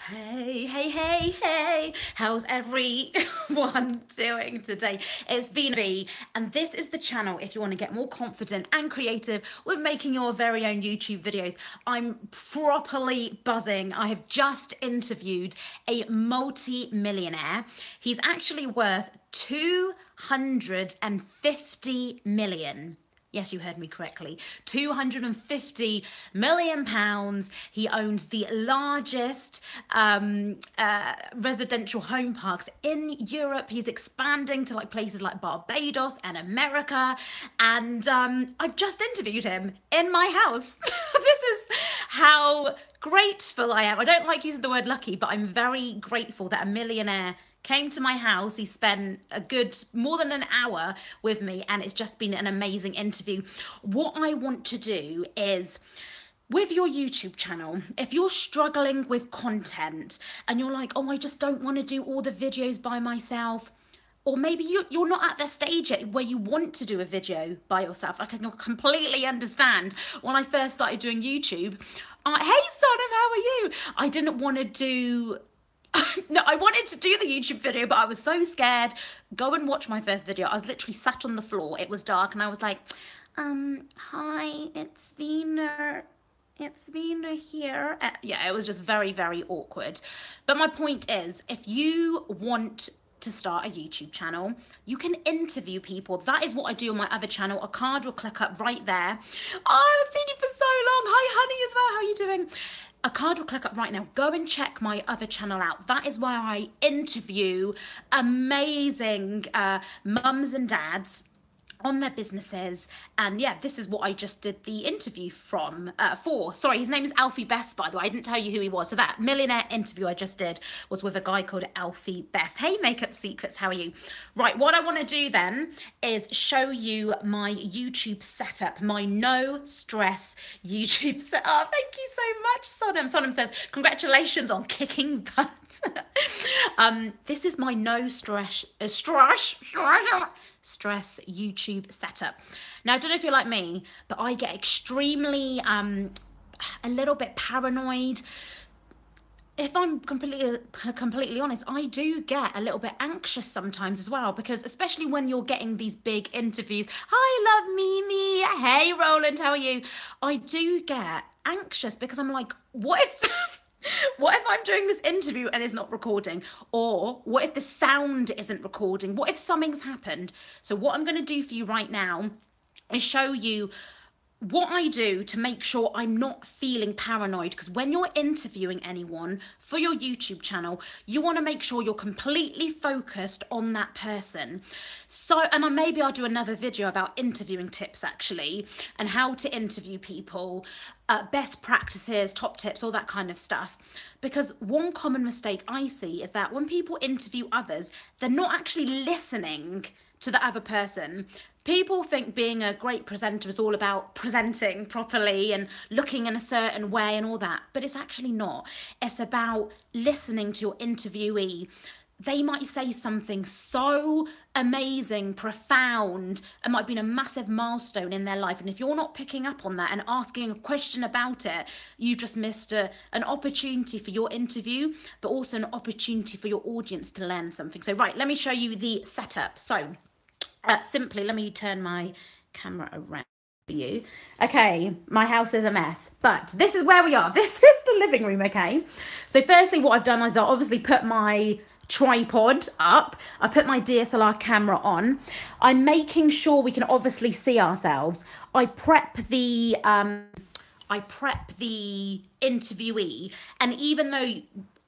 Hey, hey, hey, hey, how's everyone doing today? It's Veena V, and this is the channel if you want to get more confident and creative with making your very own YouTube videos. I'm properly buzzing. I have just interviewed a multi-millionaire. He's actually worth 250 million. Yes, you heard me correctly. 250 million pounds. He owns the largest residential home parks in Europe. He's expanding to like places like Barbados and America. And I've just interviewed him in my house. This is how grateful I am. I don't like using the word lucky, but I'm very grateful that a millionaire came to my house. He spent a good more than an hour with me, and it's just been an amazing interview. What I want to do is, with your YouTube channel, if you're struggling with content and you're like, oh, I just don't want to do all the videos by myself, or maybe you're not at the stage yet where you want to do a video by yourself. Like, I can completely understand. When I first started doing YouTube, hey Sonam, how are you? I didn't want to do no, I wanted to do the YouTube video, but I was so scared. Go and watch my first video. I was literally sat on the floor. It was dark, and I was like, hi, it's Veena. It's Veena here. Yeah, it was just very, very awkward. But my point is, if you want to start a YouTube channel, you can interview people. That is what I do on my other channel. A card will click up right there. Oh, I haven't seen you for so long. Hi, honey, as well. How are you doing? A card will click up right now. Go and check my other channel out. That is where I interview amazing mums and dads on their businesses. And yeah, this is what I just did the interview for. Sorry, his name is Alfie Best, by the way. I didn't tell you who he was. So that millionaire interview I just did was with a guy called Alfie Best. Hey, Makeup Secrets, how are you? Right, what I want to do then is show you my YouTube setup, my no stress YouTube setup. Oh, thank you so much, Sonam. Sonam says, congratulations on kicking butt. This is my no stress YouTube setup. Now, I don't know if you're like me, but I get extremely a little bit paranoid. If I'm completely honest, I do get a little bit anxious sometimes as well, because especially when you're getting these big interviews. Hi, love Mimi. Hey, Roland, how are you? I do get anxious because I'm like, what if what if I'm doing this interview and it's not recording? Or what if the sound isn't recording? What if something's happened? So what I'm going to do for you right now is show you what I do to make sure I'm not feeling paranoid, because when you're interviewing anyone for your YouTube channel, you want to make sure you're completely focused on that person. So, and maybe I'll do another video about interviewing tips actually, and how to interview people, best practices, top tips, all that kind of stuff. Because one common mistake I see is that when people interview others, they're not actually listening to the other person. People think being a great presenter is all about presenting properly and looking in a certain way and all that, but it's actually not. It's about listening to your interviewee. They might say something so amazing, profound, it might have been a massive milestone in their life, and if you're not picking up on that and asking a question about it, you just missed an opportunity for your interview, but also an opportunity for your audience to learn something. So right, let me show you the setup. So simply, let me turn my camera around for you. Okay, my house is a mess, but this is where we are. This is the living room, okay? So firstly, what I've done is I obviously put my tripod up. I put my DSLR camera on. I'm making sure we can obviously see ourselves. I prep the interviewee, and even though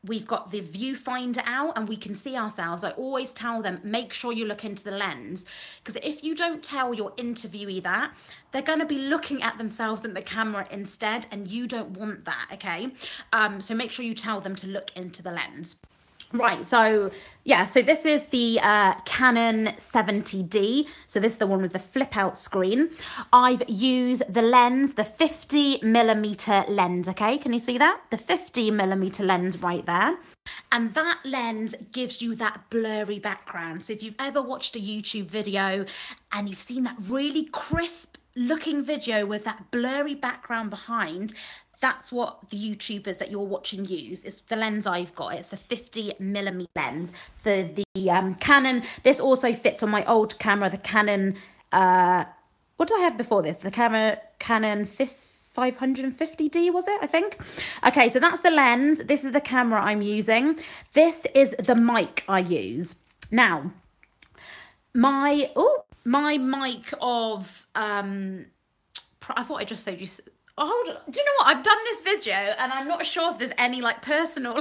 we've got the viewfinder out and we can see ourselves, I always tell them, make sure you look into the lens, because if you don't tell your interviewee that, they're going to be looking at themselves in the camera instead, and you don't want that, okay? So make sure you tell them to look into the lens. Right, so yeah, so this is the Canon 70D. So this is the one with the flip out screen. I've used the lens, the 50mm lens, okay? Can you see that? The 50mm lens right there. And that lens gives you that blurry background. So if you've ever watched a YouTube video and you've seen that really crisp looking video with that blurry background behind, that's what the YouTubers that you're watching use. It's the lens I've got. It's the 50mm lens. The Canon. This also fits on my old camera, the Canon. What did I have before this? The Canon 550D, was it? I think. Okay, so that's the lens. This is the camera I'm using. This is the mic I use. Now, my mic of I thought I just showed you. Oh, hold on. Do you know what? I've done this video and I'm not sure if there's any like personal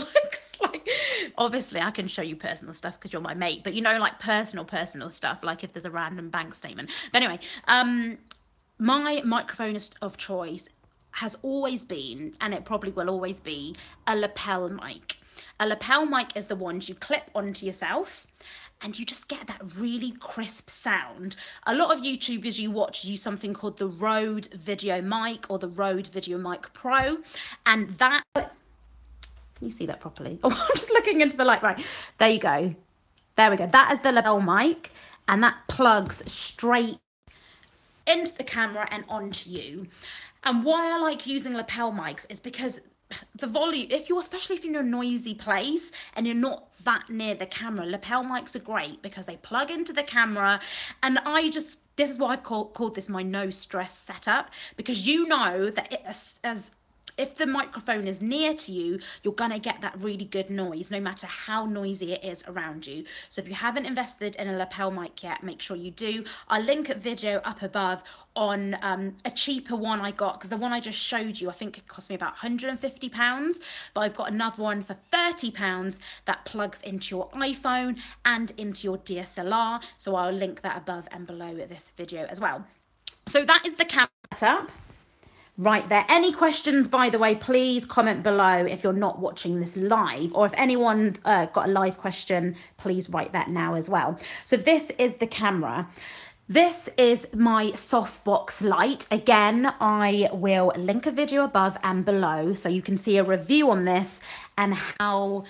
like obviously I can show you personal stuff because you're my mate, but you know, like personal stuff, like if there's a random bank statement. But anyway, my microphone of choice has always been, and it probably will always be, a lapel mic. A lapel mic is the ones you clip onto yourself and you just get that really crisp sound. A lot of YouTubers you watch use something called the Rode Video Mic or the Rode Video Mic Pro, and that, can you see that properly? Oh, I'm just looking into the light, right, there you go. There we go, that is the lapel mic, and that plugs straight into the camera and onto you. And why I like using lapel mics is because the volume, especially if you're in a noisy place and you're not that near the camera, lapel mics are great because they plug into the camera. And this is why I've called this my no stress setup, because you know that if the microphone is near to you, you're gonna get that really good noise, no matter how noisy it is around you. So if you haven't invested in a lapel mic yet, make sure you do. I'll link a video up above on a cheaper one I got, because the one I just showed you, I think it cost me about £150, but I've got another one for £30 that plugs into your iPhone and into your DSLR. So I'll link that above and below this video as well. So that is the camera setup. Right there. Any questions, by the way, please comment below if you're not watching this live, or if anyone got a live question, please write that now as well. So this is the camera. This is my softbox light. Again, I will link a video above and below so you can see a review on this and how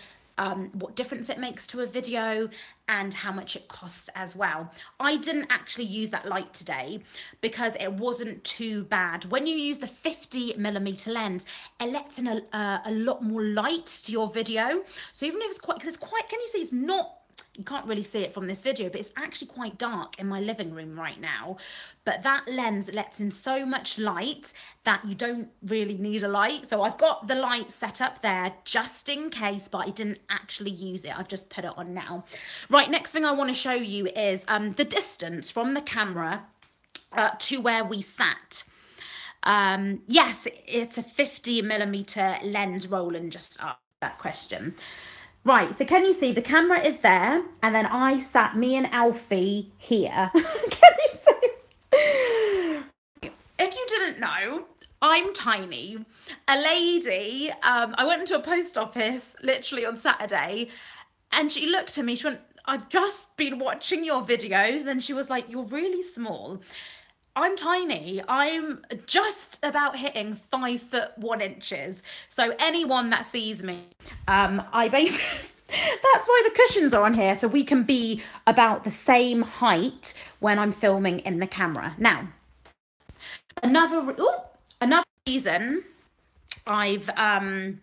what difference it makes to a video and how much it costs as well. I didn't actually use that light today because it wasn't too bad. When you use the 50mm lens, it lets in a lot more light to your video. So even if it's quite, can you see it's not, you can't really see it from this video, but it's actually quite dark in my living room right now. But that lens lets in so much light that you don't really need a light. So I've got the light set up there just in case, but I didn't actually use it. I've just put it on now. Right, next thing I want to show you is the distance from the camera to where we sat. Yes, it's a 50mm lens, Roland just asked that question. Right, so can you see the camera is there, and then me and Alfie here. Can you see? If you didn't know, I'm tiny. A lady, I went into a post office literally on Saturday, and she looked at me, she went, I've just been watching your videos, and then she was like, you're really small. I'm tiny. I'm just about hitting 5'1". So anyone that sees me, I basically, that's why the cushions are on here, so we can be about the same height when I'm filming in the camera. Now, another reason I've, can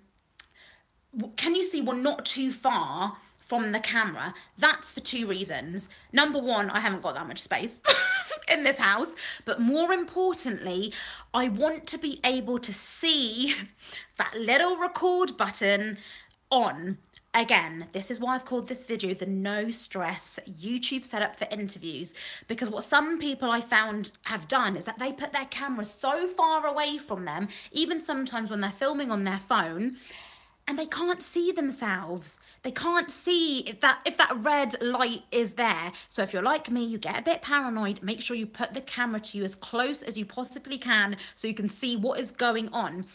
you see we're not too far from the camera? That's for two reasons. Number one, I haven't got that much space in this house, but more importantly, I want to be able to see that little record button on. Again, this is why I've called this video the no stress YouTube setup for interviews, because what some people I found have done is that they put their camera so far away from them, even sometimes when they're filming on their phone, and they can't see themselves. They can't see if that red light is there. So if you're like me, you get a bit paranoid, make sure you put the camera to you as close as you possibly can so you can see what is going on.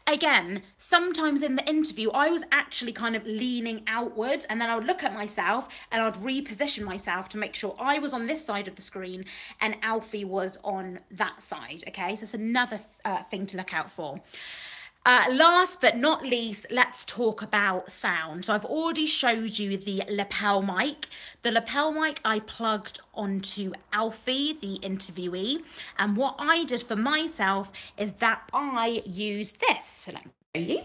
Again, sometimes in the interview, I was actually kind of leaning outwards, and then I would look at myself and I'd reposition myself to make sure I was on this side of the screen and Alfie was on that side, okay? So it's another thing to look out for. Last but not least, let's talk about sound. So I've already showed you the lapel mic. The lapel mic I plugged onto Alfie, the interviewee. And what I did for myself is that I used this. So let me you.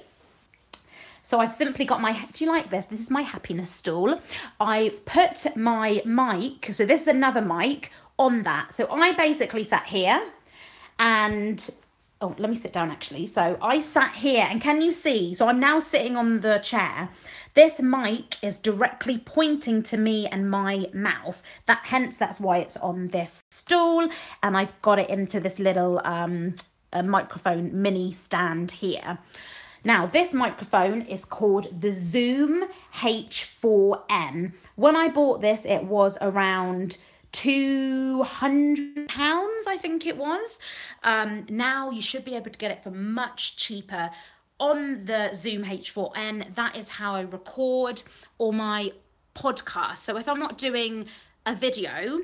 So I've simply got my, do you like this? This is my happiness stool. I put my mic, so this is another mic, on that. So I basically sat here and, oh, let me sit down actually. So I sat here and can you see? So I'm now sitting on the chair. This mic is directly pointing to me and my mouth. That's why it's on this stool. And I've got it into this little a microphone mini stand here. Now, this microphone is called the Zoom H4n. When I bought this, it was around £200, I think it was. Now you should be able to get it for much cheaper on the Zoom H4n. That is how I record all my podcasts. So if I'm not doing a video,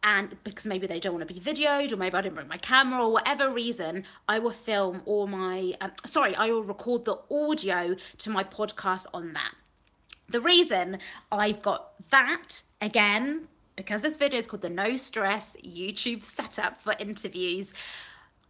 and because maybe they don't want to be videoed, or maybe I didn't bring my camera, or whatever reason, I will film all my, I will record the audio to my podcast on that. The reason I've got that, again, because this video is called the No Stress YouTube Setup for Interviews,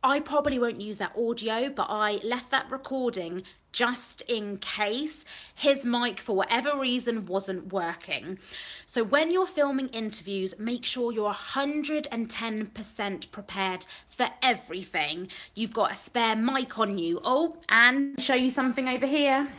I probably won't use that audio, but I left that recording just in case his mic, for whatever reason, wasn't working. So when you're filming interviews, make sure you're 110% prepared for everything. You've got a spare mic on you. Oh, and show you something over here.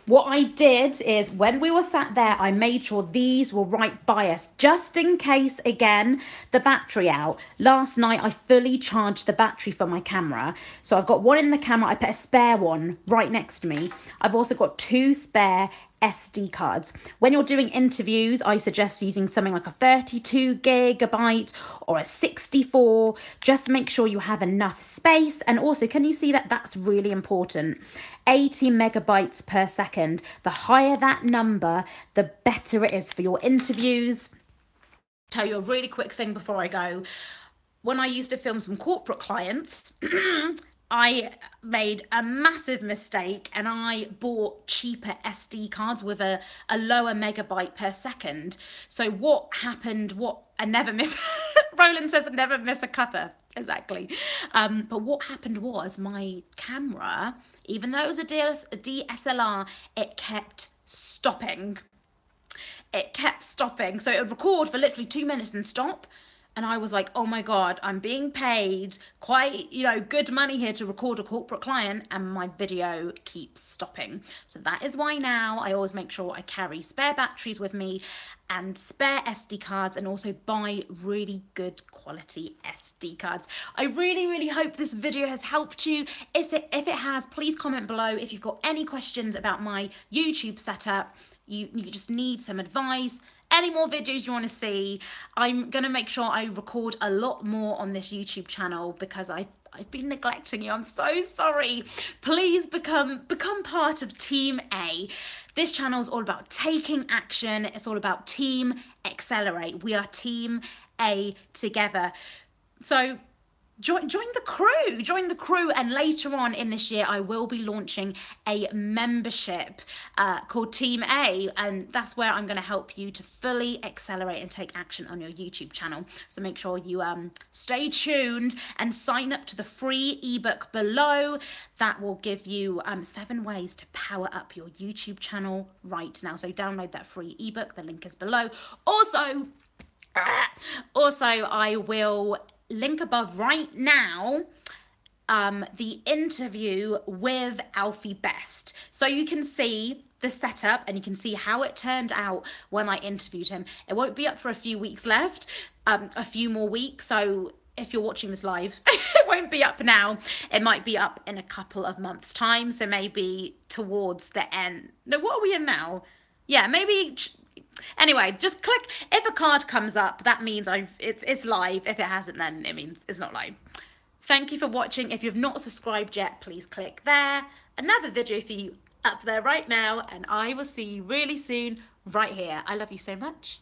What I did is when we were sat there, I made sure these were right by us, just in case, again, the battery out. Last night, I fully charged the battery for my camera. So I've got one in the camera. I put a spare one right next to me. I've also got 2 spare SD cards. When you're doing interviews, I suggest using something like a 32 gigabyte or a 64. Just make sure you have enough space. And also, can you see that? That's really important. 80 megabytes per second. The higher that number, the better it is for your interviews. Tell you a really quick thing before I go. When I used to film some corporate clients, I made a massive mistake and I bought cheaper SD cards with a lower megabyte per second. So what happened, I never miss, Roland says I never miss a cuppa, exactly. But what happened was my camera, even though it was a DSLR, it kept stopping. It kept stopping. So it would record for literally 2 minutes and stop. And I was like, oh my God, I'm being paid quite, good money here to record a corporate client and my video keeps stopping. So that is why now I always make sure I carry spare batteries with me and spare SD cards, and also buy really good quality SD cards. I really, really hope this video has helped you. If it has, please comment below. If you've got any questions about my YouTube setup, you just need some advice, any more videos you want to see, I'm going to make sure I record a lot more on this YouTube channel because I've been neglecting you. I'm so sorry. Please become part of Team A. This channel is all about taking action. It's all about Team Accelerate. We are Team A together. So join the crew, and later on in this year I will be launching a membership called Team A, and that's where I'm going to help you to fully accelerate and take action on your YouTube channel. So make sure you stay tuned and sign up to the free ebook below. That will give you 7 ways to power up your YouTube channel right now. So download that free ebook, the link is below. Also I will link above right now the interview with Alfie Best, so you can see the setup and you can see how it turned out when I interviewed him. It won't be up for a few weeks left, a few more weeks, so if you're watching this live, it won't be up now. It might be up in a couple of months time, so maybe towards the end. No, what are we in now? Yeah, maybe. Anyway, just click. If a card comes up, that means it's live. If it hasn't, then it means it's not live. Thank you for watching. If you've not subscribed yet, please click there. Another video for you up there right now, and I will see you really soon right here. I love you so much.